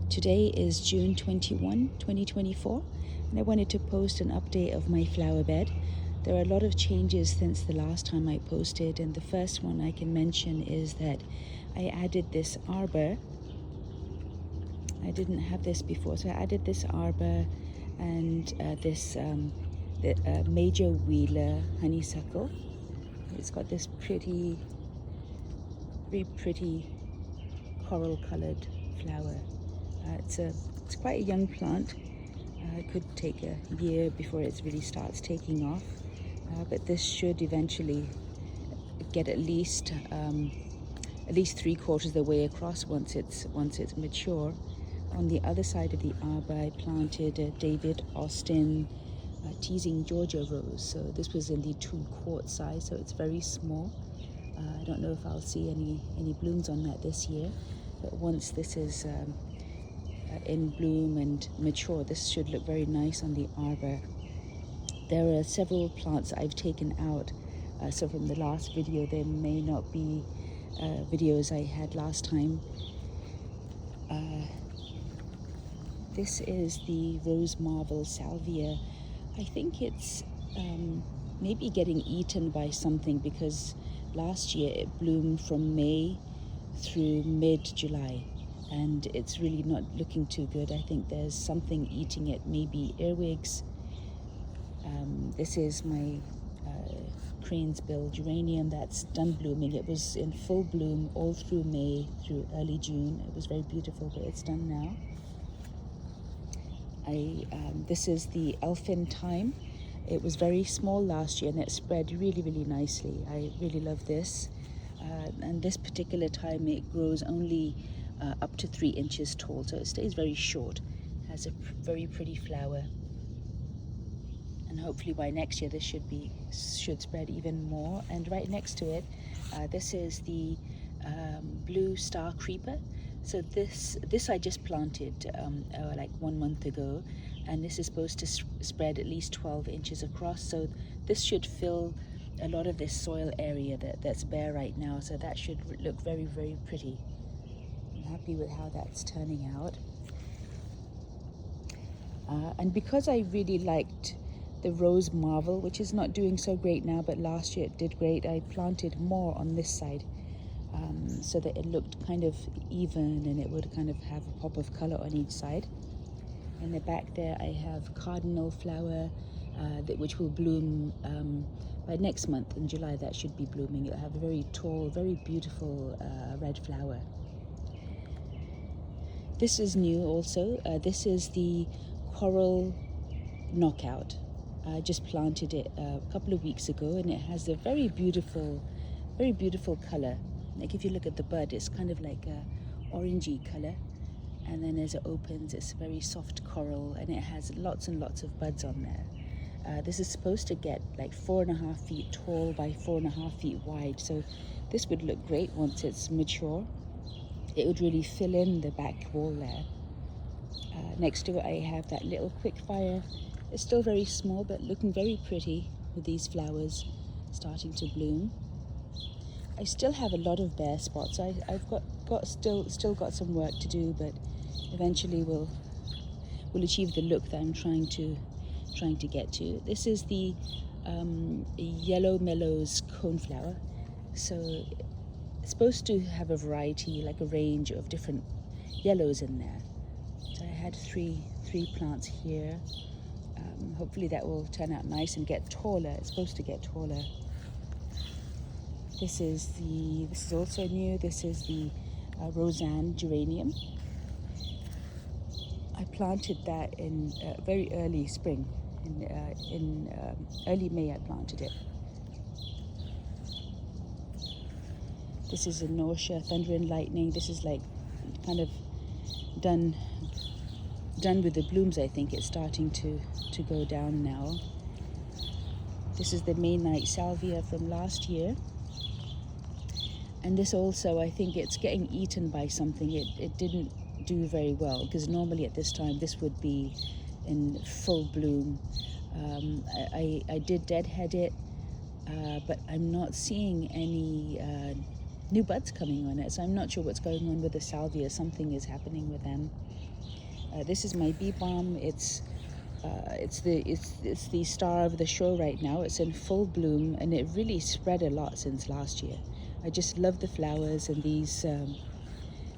Today is June 21, 2024, and I wanted to post an update of my flower bed. There are a lot of changes since the last time I posted, and the first one I can mention is that I added this arbor. I didn't have this before, so I added this arbor and this major wheeler honeysuckle. It's got this very pretty coral colored flower. It's quite a young plant. It could take a year before it really starts taking off, but this should eventually get at least 3/4 of the way across once it's mature. On the other side of the arbor, I planted David Austin Teasing Georgia Rose. So this was in the 2-quart size, so it's very small. I don't know if I'll see any blooms on that this year, but once this is in bloom and mature, this should look very nice on the arbor. There are several plants I've taken out, so from the last video there may not be videos I had last time. This is the Rose Marvel salvia. I think it's maybe getting eaten by something, because last year it bloomed from May through mid-July, and it's really not looking too good. I think there's something eating it, maybe earwigs. This is my cranesbill geranium that's done blooming. It was in full bloom all through May through early June. It was very beautiful, but it's done now. This is the Elfin thyme. It was very small last year and it spread really nicely. I really love this. And this particular thyme, it grows only up to 3 inches tall, so it stays very short. Has a very pretty flower, and hopefully by next year this should spread even more. And right next to it, this is the blue star creeper. So this I just planted like 1 month ago, and this is supposed to spread at least 12 inches across. So this should fill a lot of this soil area that's bare right now. So that should look very pretty. I'm happy with how that's turning out. And because I really liked the Rose Marvel, which is not doing so great now, but last year it did great, I planted more on this side. So that it looked kind of even and it would kind of have a pop of color on each side. In the back there I have Cardinal flower, which will bloom by next month in July. That should be blooming. It'll have a very tall, very beautiful red flower. This is new also. This is the coral knockout. I just planted it a couple of weeks ago, and it has a very beautiful color. Like if you look at the bud, it's kind of like a orangey color, and then as it opens, it's very soft coral, and it has lots and lots of buds on there. This is supposed to get like 4.5 feet tall by 4.5 feet wide, so this would look great once it's mature. It would really fill in the back wall there. Next to it I have that little quick fire. It's still very small, but looking very pretty with these flowers starting to bloom. I still have a lot of bare spots. I've still got some work to do, but eventually we'll achieve the look that I'm trying to get to. This is the yellow mellows coneflower. So it's supposed to have a variety, like a range of different yellows in there. So I had three plants here. Hopefully that will turn out nice and get taller. It's supposed to get taller. This is also new. This is the roseann geranium. I planted that in very early spring. In early May I planted it. This is a knautia, thunder and lightning. This is like kind of done with the blooms. I think it's starting to go down now. This is the May salvia from last year. And this also, I think it's getting eaten by something. It didn't do very well, because normally at this time this would be in full bloom. I did deadhead it, but I'm not seeing any new buds coming on it. So I'm not sure what's going on with the salvia. Something is happening with them. This is my bee balm. It's the star of the show right now. It's in full bloom, and it really spread a lot since last year. I just love the flowers, and these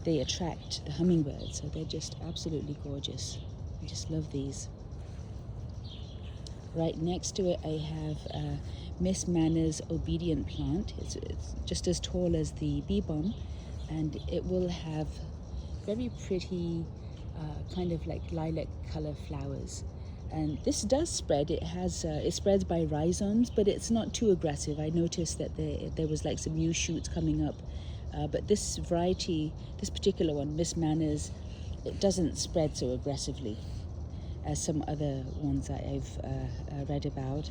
they attract the hummingbirds, so they're just absolutely gorgeous. I just love these. Right next to it, I have Miss Manna's obedient plant. It's just as tall as the bee balm, and it will have very pretty kind of like lilac color flowers. And this does spread. It spreads by rhizomes, but it's not too aggressive. I noticed that there was like some new shoots coming up, but this variety, this particular one, Miss Manna's, it doesn't spread so aggressively as some other ones that I've read about.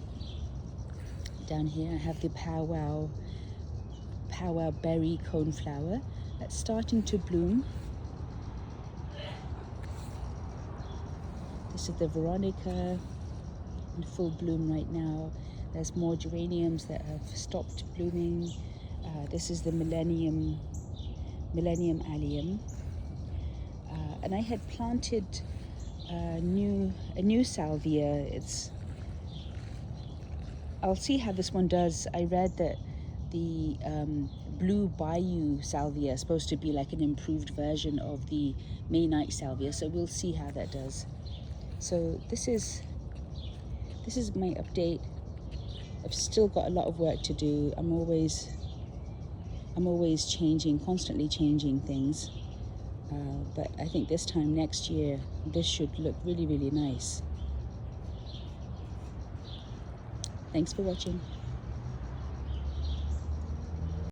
Down here I have the powwow berry coneflower that's starting to bloom. This is the veronica in full bloom right now. There's more geraniums that have stopped blooming. This is the millenium allium. And I had planted a new salvia. I'll see how this one does. I read that the blue bayou salvia is supposed to be like an improved version of the May night salvia, so we'll see how that does. So this is my update. I've still got a lot of work to do. I'm always changing, constantly changing things. But I think this time next year, this should look really, really nice. Thanks for watching.